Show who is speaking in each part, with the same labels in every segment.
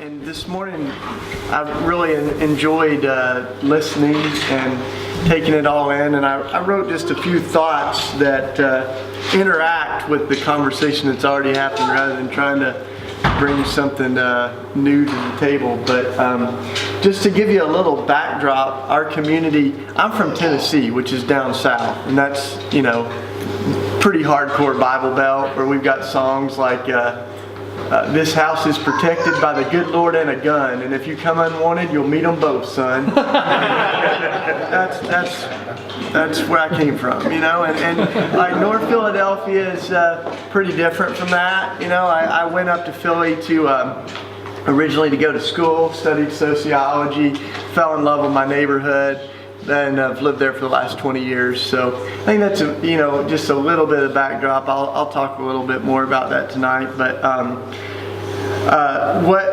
Speaker 1: And this morning I really enjoyed listening and taking it all in, and I wrote just a few thoughts that interact with the conversation that's already happened rather than trying to bring something new to the table. But just to give you a little backdrop, our community, I'm from Tennessee, which is down south, and that's, you know, pretty hardcore Bible Belt, where we've got songs like this house is protected by the good Lord and a gun, and if you come unwanted, you'll meet them both, son. That's where I came from, you know, and like North Philadelphia is pretty different from that. You know, I went up to Philly to originally to go to school, studied sociology, fell in love with my neighborhood. And I've lived there for the last 20 years, so I think that's just a little bit of backdrop. I'll talk a little bit more about that tonight. But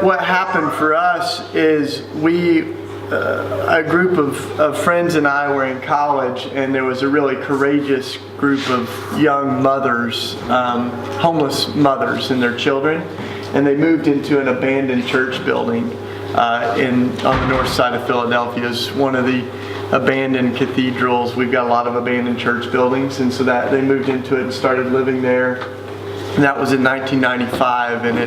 Speaker 1: what happened for us is a group of friends and I were in college, and there was a really courageous group of young mothers, homeless mothers and their children, and they moved into an abandoned church building on the north side of Philadelphia. It's one of the abandoned cathedrals. We've got a lot of abandoned church buildings, and so that they moved into it and started living there. And that was in 1995, and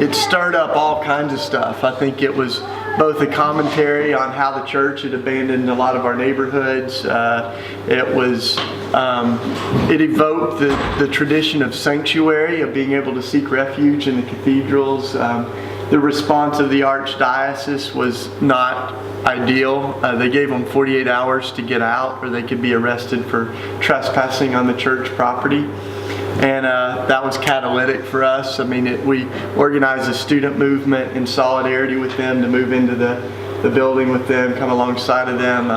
Speaker 1: it stirred up all kinds of stuff. I think it was both a commentary on how the church had abandoned a lot of our neighborhoods. It evoked the tradition of sanctuary, of being able to seek refuge in the cathedrals. The response of the archdiocese was not ideal. They gave them 48 hours to get out, or they could be arrested for trespassing on the church property. And that was catalytic for us. I mean, we organized a student movement in solidarity with them to move into the building with them, come alongside of them.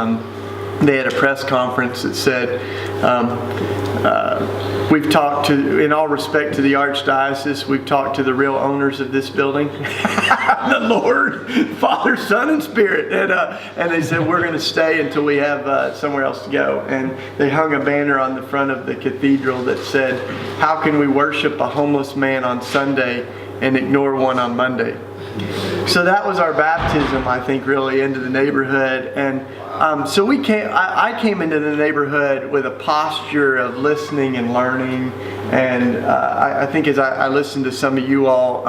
Speaker 1: They had a press conference that said, we've talked to, in all respect to the archdiocese, we've talked to the real owners of this building, the Lord, Father, Son, and Spirit, and they said we're going to stay until we have somewhere else to go. And they hung a banner on the front of the cathedral that said, "How can we worship a homeless man on Sunday and ignore one on Monday?" So that was our baptism, I think, really into the neighborhood. And so I came into the neighborhood with a posture of listening and learning. And I think as I listened to some of you all,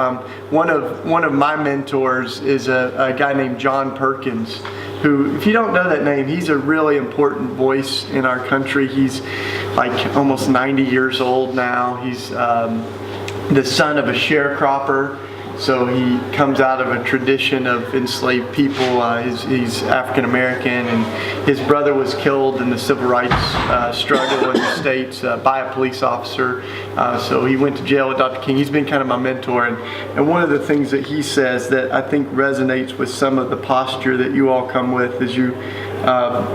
Speaker 1: one of my mentors is a guy named John Perkins, who, if you don't know that name, he's a really important voice in our country. He's like almost 90 years old now. He's the son of a sharecropper. So he comes out of a tradition of enslaved people. He's African American, and his brother was killed in the civil rights struggle in the States by a police officer. So he went to jail with Dr. King. He's been kind of my mentor, and one of the things that he says that I think resonates with some of the posture that you all come with as you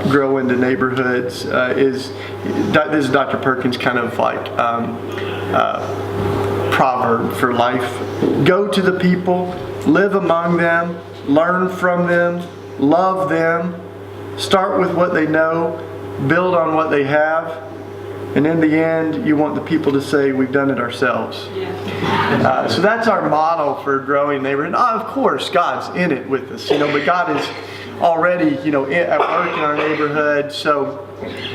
Speaker 1: grow into neighborhoods is this is Dr. Perkins' kind of like proverb for life. Go to the people, live among them, learn from them, love them, start with what they know, build on what they have, and in the end, you want the people to say, we've done it ourselves. So that's our model for growing neighborhood. Of course, God's in it with us, but God is already, at work in our neighborhood. So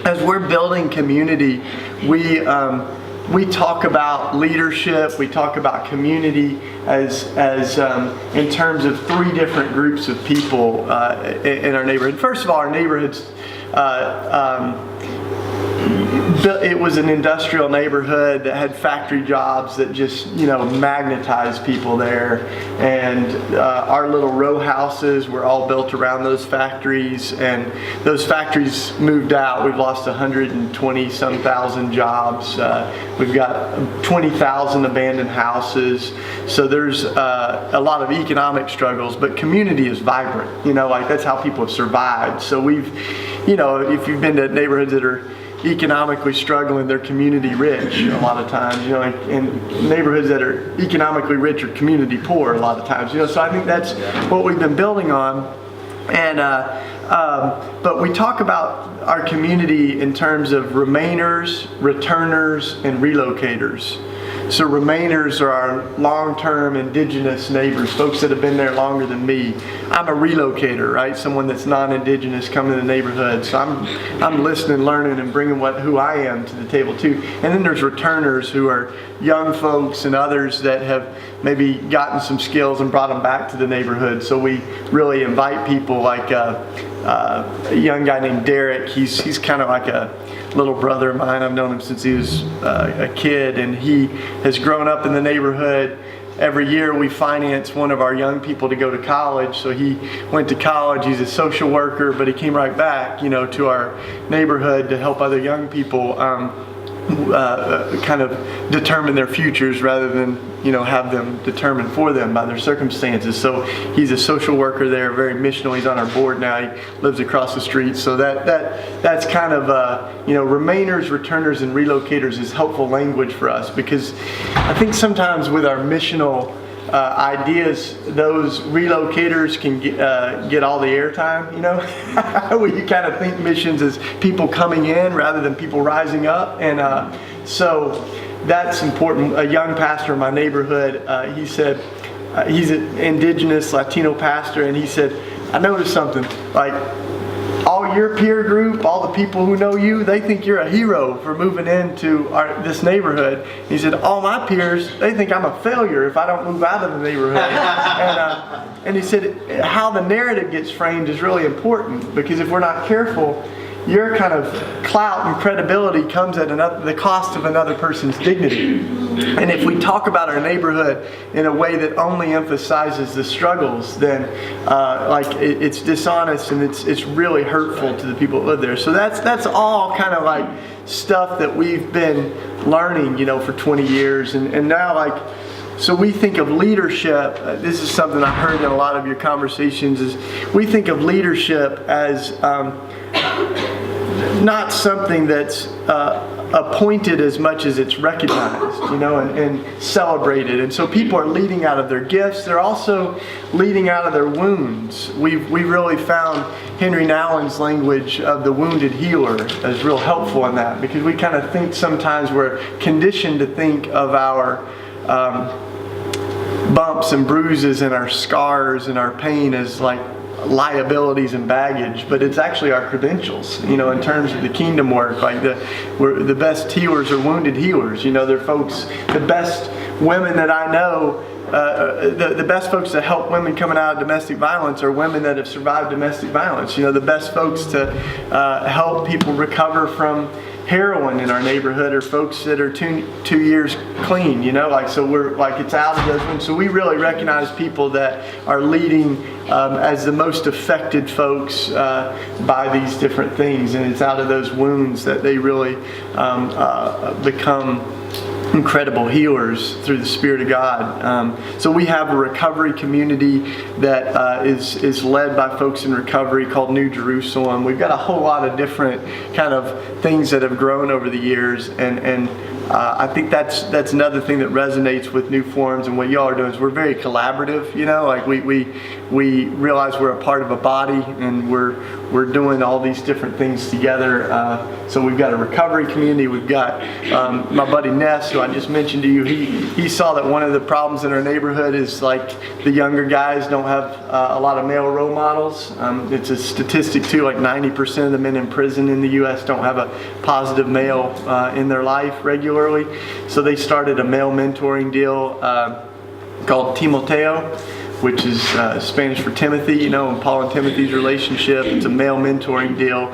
Speaker 1: as we're building community, we talk about leadership, we talk about community as in terms of three different groups of people in our neighborhood. First of all, our neighborhoods, it was an industrial neighborhood that had factory jobs that just, magnetized people there. And our little row houses were all built around those factories, and those factories moved out. We've lost 120-some thousand jobs. We've got 20,000 abandoned houses. So there's a lot of economic struggles, but community is vibrant. That's how people have survived. So we've, if you've been to neighborhoods that are economically struggling, they're community rich a lot of times, and neighborhoods that are economically rich are community poor a lot of times, so I think that's what we've been building on. And but we talk about our community in terms of remainers, returners, and relocators. So Remainers are our long-term indigenous neighbors, folks that have been there longer than me. I'm a relocator, right? Someone that's non-indigenous coming to the neighborhood. So I'm listening, learning, and bringing who I am to the table too. And then there's returners who are young folks and others that have maybe gotten some skills and brought them back to the neighborhood. So we really invite people like a young guy named Derek. He's kind of like a little brother of mine. I've known him since he was a kid, and he has grown up in the neighborhood. Every year we finance one of our young people to go to college. So he went to college. He's a social worker, but he came right back, to our neighborhood to help other young people kind of determine their futures rather than have them determined for them by their circumstances. So he's a social worker there, very missional. He's on our board now. He lives across the street. So that's kind of Remainers, returners, and relocators is helpful language for us, because I think sometimes with our missional ideas, those relocators can get all the airtime, where you kind of think missions as people coming in rather than people rising up. And so that's important. A young pastor in my neighborhood, he said, he's an indigenous Latino pastor, and he said, I noticed something, like all your peer group, all the people who know you, they think you're a hero for moving into this neighborhood. He said, all my peers, they think I'm a failure if I don't move out of the neighborhood. And he said, how the narrative gets framed is really important, because if we're not careful, your kind of clout and credibility comes at the cost of another person's dignity. And if we talk about our neighborhood in a way that only emphasizes the struggles, then it's dishonest, and it's really hurtful to the people that live there. So that's all kind of like stuff that we've been learning, for 20 years, and now so we think of leadership. This is something I heard in a lot of your conversations. Is we think of leadership as not something that's appointed as much as it's recognized, and celebrated. And so people are leading out of their gifts. They're also leading out of their wounds. We really found Henry Nouwen's language of the wounded healer as real helpful in that, because we kind of think sometimes we're conditioned to think of our bumps and bruises and our scars and our pain as like liabilities and baggage, but it's actually our credentials, in terms of the kingdom work. Like the best healers are wounded healers. They're folks, the best women that I know, the best folks that help women coming out of domestic violence are women that have survived domestic violence. The best folks to help people recover from heroin in our neighborhood are folks that are two years clean, so we're it's out of those ones. So we really recognize people that are leading as the most affected folks by these different things, and it's out of those wounds that they really become incredible healers through the Spirit of God. So we have a recovery community that is led by folks in recovery called New Jerusalem. We've got a whole lot of different kind of things that have grown over the years, and I think that's another thing that resonates with New Forms and what y'all are doing is we're very collaborative. We realize we're a part of a body, and we're doing all these different things together. So we've got a recovery community. We've got my buddy Ness, who I just mentioned to you. He saw that one of the problems in our neighborhood is the younger guys don't have a lot of male role models. It's a statistic too, 90% of the men in prison in the U.S. don't have a positive male in their life regularly. So they started a male mentoring deal called Timoteo, which is Spanish for Timothy, and Paul and Timothy's relationship. It's a male mentoring deal,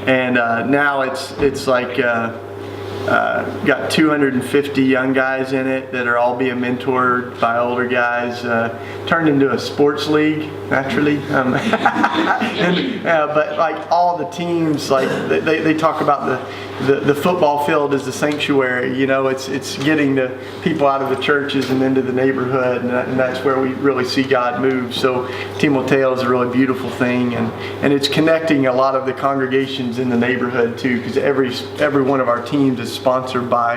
Speaker 1: and now it's got 250 young guys in it that are all being mentored by older guys. Turned into a sports league, naturally. But all the teams, they talk about the football field as the sanctuary. It's getting the people out of the churches and into the neighborhood, and that's where we really see God move. So Timoteo is a really beautiful thing, and it's connecting a lot of the congregations in the neighborhood too, because every one of our teams is sponsored by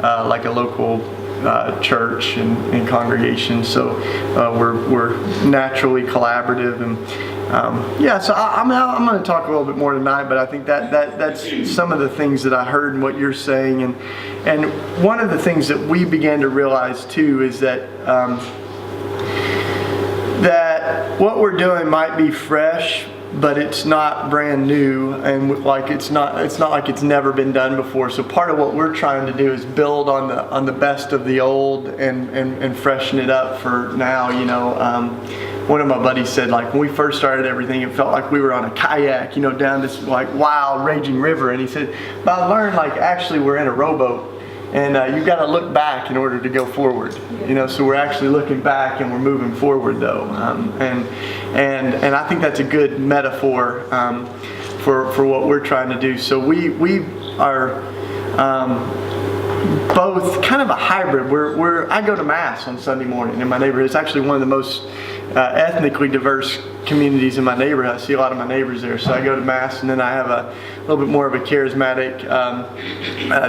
Speaker 1: a local church and congregation. So we're naturally collaborative, So I'm going to talk a little bit more tonight, but I think that's some of the things that I heard in what you're saying, and one of the things that we began to realize too is that that what we're doing might be fresh, but it's not brand new, and like it's not like it's never been done before. So part of what we're trying to do is build on the best of the old and freshen it up for now. One of my buddies said, like, when we first started everything, it felt like we were on a kayak, down this like wild raging river. And he said, but I learned, like, actually we're in a rowboat, and you've got to look back in order to go forward. So we're actually looking back and we're moving forward though. And I think that's a good metaphor for what we're trying to do. So we are both kind of a hybrid. I go to Mass on Sunday morning in my neighborhood. It's actually one of the most ethnically diverse communities in my neighborhood. I see a lot of my neighbors there. So I go to Mass, and then I have a little bit more of a charismatic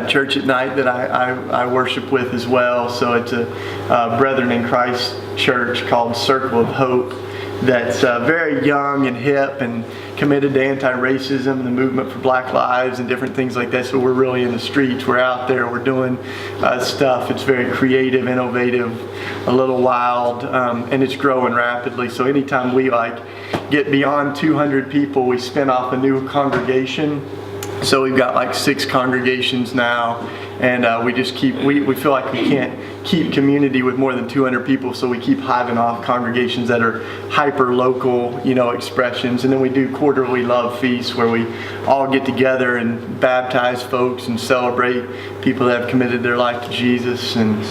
Speaker 1: church at night that I worship with as well. So it's a Brethren in Christ church called Circle of Hope that's very young and hip and committed to anti-racism, the movement for Black lives and different things like that. So we're really in the streets, we're out there, we're doing stuff. It's very creative, innovative, a little wild, and it's growing rapidly. So anytime we get beyond 200 people, we spin off a new congregation. So we've got like 6 congregations now, and we just we feel like we can't keep community with more than 200 people, so we keep hiving off congregations that are hyper local, expressions. And then we do quarterly love feasts where we all get together and baptize folks and celebrate people that have committed their life to Jesus. And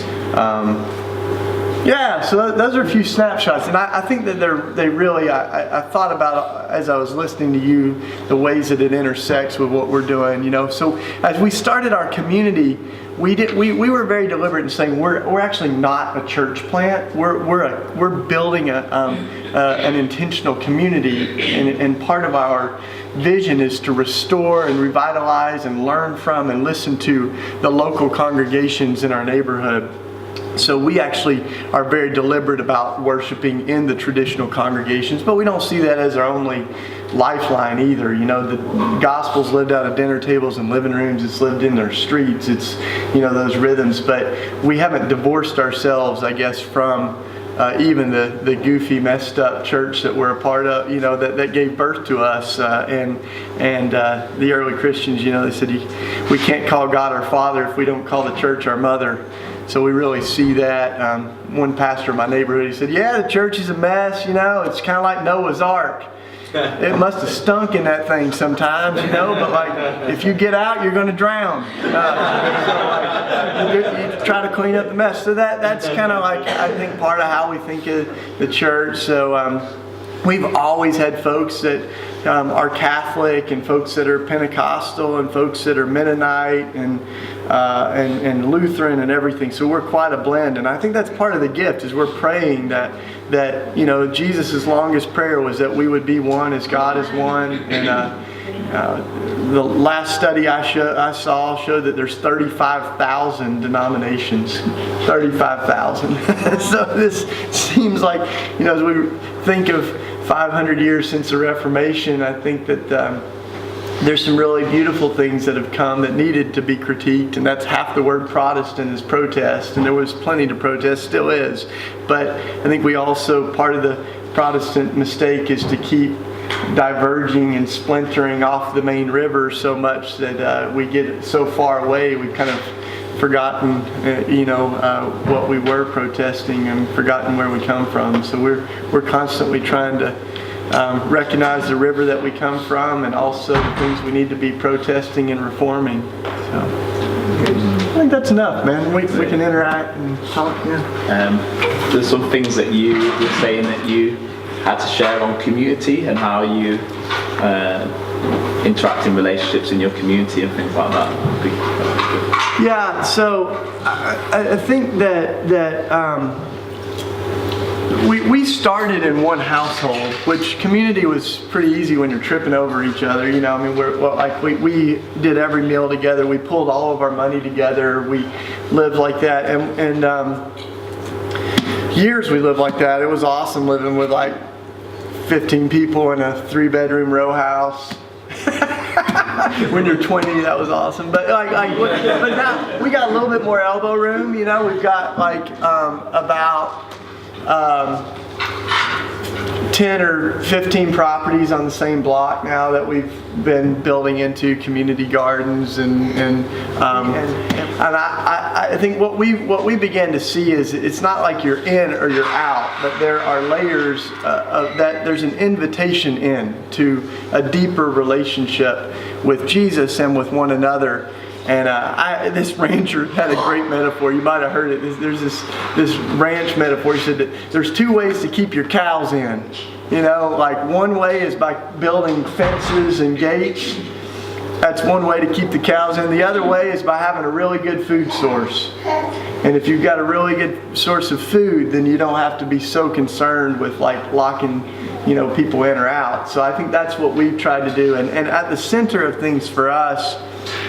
Speaker 1: so those are a few snapshots, and I think that I thought about, as I was listening to you, the ways that it intersects with what we're doing. So as we started our community, we were very deliberate in saying we're actually not a church plant. We're building an intentional community, and part of our vision is to restore and revitalize and learn from and listen to the local congregations in our neighborhood. So we actually are very deliberate about worshiping in the traditional congregations, but we don't see that as our only lifeline either. The gospel's lived out of dinner tables and living rooms. It's lived in their streets. It's, those rhythms. But we haven't divorced ourselves, I guess, from even the goofy, messed up church that we're a part of, that gave birth to us. And the early Christians, they said we can't call God our Father if we don't call the church our mother. So we really see that. One pastor in my neighborhood, he said, the church is a mess, it's kind of like Noah's Ark. It must have stunk in that thing sometimes, but if you get out, you're going to drown. You try to clean up the mess. So that's kind of I think, part of how we think of the church. So we've always had folks that are Catholic, and folks that are Pentecostal, and folks that are Mennonite, and Lutheran, and everything. So we're quite a blend, and I think that's part of the gift. Is we're praying that Jesus' longest prayer was that we would be one as God is one. And the last study I saw showed that there's 35,000 denominations. 35,000. So this seems like, as we think of 500 years since the Reformation, I think that there's some really beautiful things that have come that needed to be critiqued, and that's half the word Protestant is protest, and there was plenty to protest, still is. But I think we also, part of the Protestant mistake is to keep diverging and splintering off the main river so much that we get so far away, we've kind of forgotten what we were protesting and forgotten where we come from. So we're constantly trying to recognize the river that we come from, and also the things we need to be protesting and reforming. So I think that's enough, man. We can interact and talk.
Speaker 2: There's some things that you were saying that you had to share on community and how you interact in relationships in your community and things like that.
Speaker 1: Yeah, so I think that we started in one household, which community was pretty easy when you're tripping over each other. We did every meal together. We pulled all of our money together. We lived like that, and years we lived like that. It was awesome living with 15 people in a 3-bedroom row house. When you're 20, that was awesome. But but now we got a little bit more elbow room. You know, we've got like about 10 or 15 properties on the same block now that we've been building into community gardens, and I think what we began to see is it's not like you're in or you're out, but there are layers of that. There's an invitation in to a deeper relationship with Jesus and with one another. And this rancher had a great metaphor. You might have heard it. There's this ranch metaphor. He said that there's 2 ways to keep your cows in. You know, like one way is by building fences and gates. That's one way to keep the cows in. The other way is by having a really good food source. And if you've got a really good source of food, then you don't have to be so concerned with like locking, you know, people in or out. So I think that's what we've tried to do. And at the center of things for us,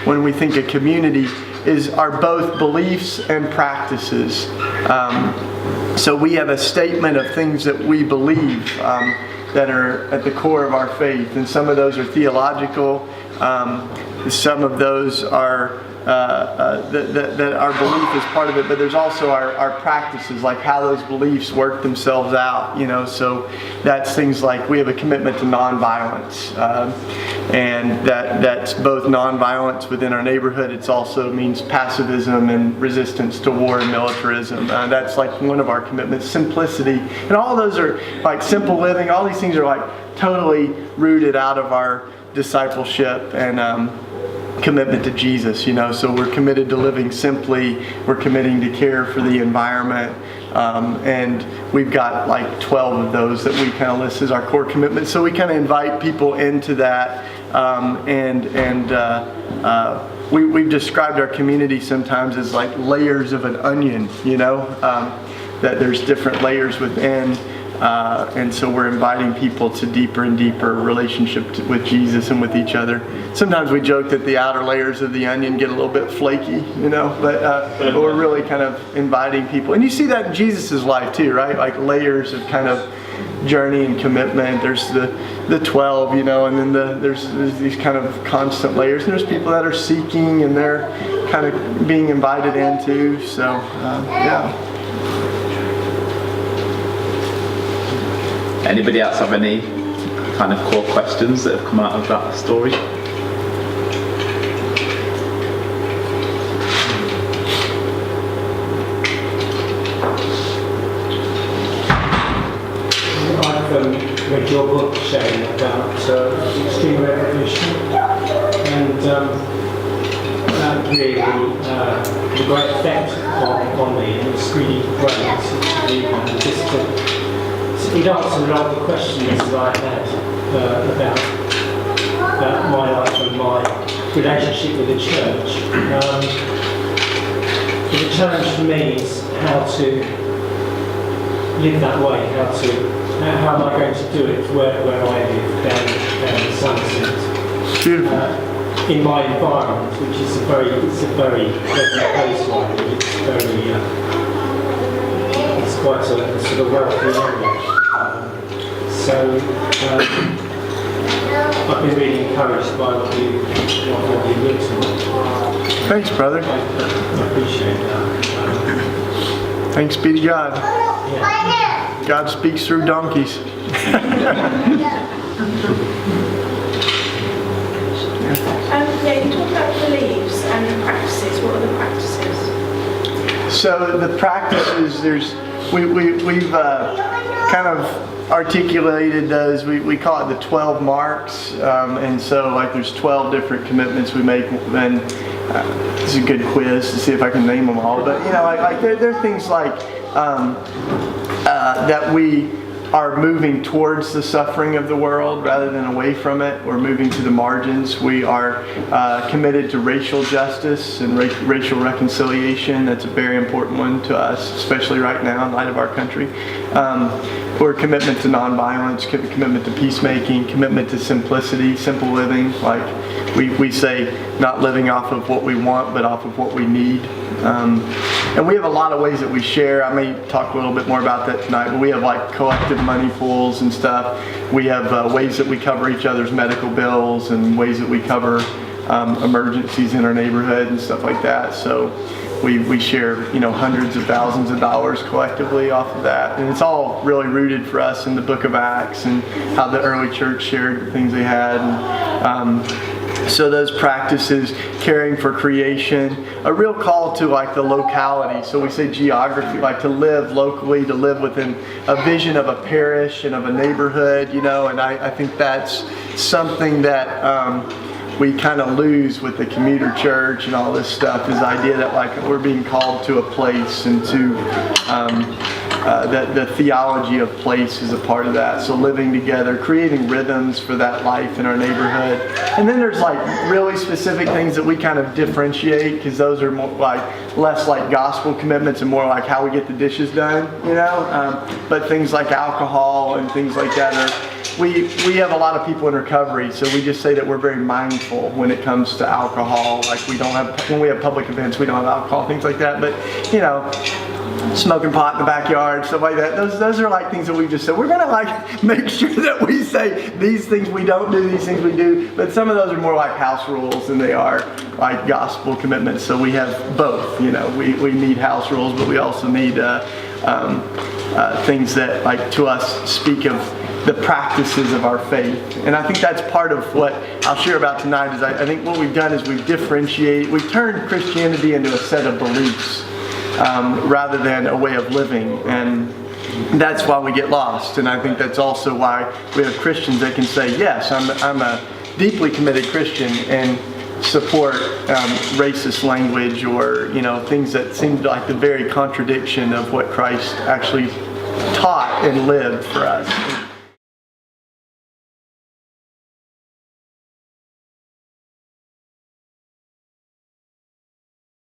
Speaker 1: when we think of community, are both beliefs and practices. So we have a statement of things that we believe that are at the core of our faith, and some of those are theological. Some of those are that our belief is part of it, but there's also our practices, like how those beliefs work themselves out. You know, so that's things like we have a commitment to nonviolence, and that's both nonviolence within our neighborhood. It also means pacifism and resistance to war and militarism. That's like one of our commitments. Simplicity, and all those are like simple living. All these things are like totally rooted out of our discipleship and commitment to Jesus, you know. So we're committed to living simply. We're committing to care for the environment, and we've got like 12 of those that we kind of list as our core commitments. So we kind of invite people into that, we've described our community sometimes as like layers of an onion, you know, that there's different layers within. And so we're inviting people to deeper and deeper relationship with Jesus and with each other. Sometimes we joke that the outer layers of the onion get a little bit flaky, you know, but we're really kind of inviting people. And you see that in Jesus' life too, right? Like layers of kind of journey and commitment. There's the 12, you know, and then there's these kind of constant layers. And there's people that are seeking and they're kind of being invited into. So, yeah.
Speaker 2: Anybody else have any kind of core questions that have come out of that story?
Speaker 3: I've read your book, Shane, about extreme revolution, and really the great effect on me, and it's really great just to it answered a lot of the questions that I had about my life and my relationship with the church. The challenge for me is how to live that way, how am I going to do it where I live, down the Sunset.
Speaker 1: Beautiful.
Speaker 3: In my environment, which is a very pleasant place for me. It's quite a sort of wealthy area. So I've been really encouraged by what you've written.
Speaker 1: Thanks, brother.
Speaker 3: I appreciate that.
Speaker 1: Thanks be to God.
Speaker 3: Yeah.
Speaker 1: God speaks through donkeys.
Speaker 4: You talk about beliefs and practices. What are the practices?
Speaker 1: So the practices, we've kind of articulated those. We call it the 12 marks, and so like there's 12 different commitments we make, and it's a good quiz to see if I can name them all. But you know, like there are things like that we are moving towards the suffering of the world rather than away from it. We're moving to the margins. We are committed to racial justice and racial reconciliation. That's a very important one to us, especially right now in light of our country. We're a commitment to nonviolence, commitment to peacemaking, commitment to simplicity, simple living. Like we say, not living off of what we want, but off of what we need. And we have a lot of ways that we share. I may talk a little bit more about that tonight, but we have like collective money pools and stuff. We have ways that we cover each other's medical bills and ways that we cover emergencies in our neighborhood and stuff like that. So we share, hundreds of thousands of dollars collectively off of that. And it's all really rooted for us in the book of Acts and how the early church shared the things they had. And, so those practices, caring for creation, a real call to like the locality. So we say geography, like to live locally, to live within a vision of a parish and of a neighborhood, and I think that's something that we kind of lose with the commuter church and all this stuff, is the idea that like we're being called to a place, and to the theology of place is a part of that. So living together, creating rhythms for that life in our neighborhood. And then there's like really specific things that we kind of differentiate, because those are more like less like gospel commitments and more like how we get the dishes done, but things like alcohol and things like that are, we have a lot of people in recovery, so we just say that we're very mindful when it comes to alcohol. Like when we have public events, we don't have alcohol, things like that. But smoking pot in the backyard, stuff like that. Those are like things that we just said. We're gonna like make sure that we say these things we don't do, these things we do. But some of those are more like house rules than they are like gospel commitments. So we have both. We need house rules, but we also need things that like to us speak of the practices of our faith. And I think that's part of what I'll share about tonight. Is I think what we've done is we've turned Christianity into a set of beliefs rather than a way of living. And that's why we get lost. And I think that's also why we have Christians that can say, yes, I'm a deeply committed Christian, and support racist language or things that seem like the very contradiction of what Christ actually taught and lived for us.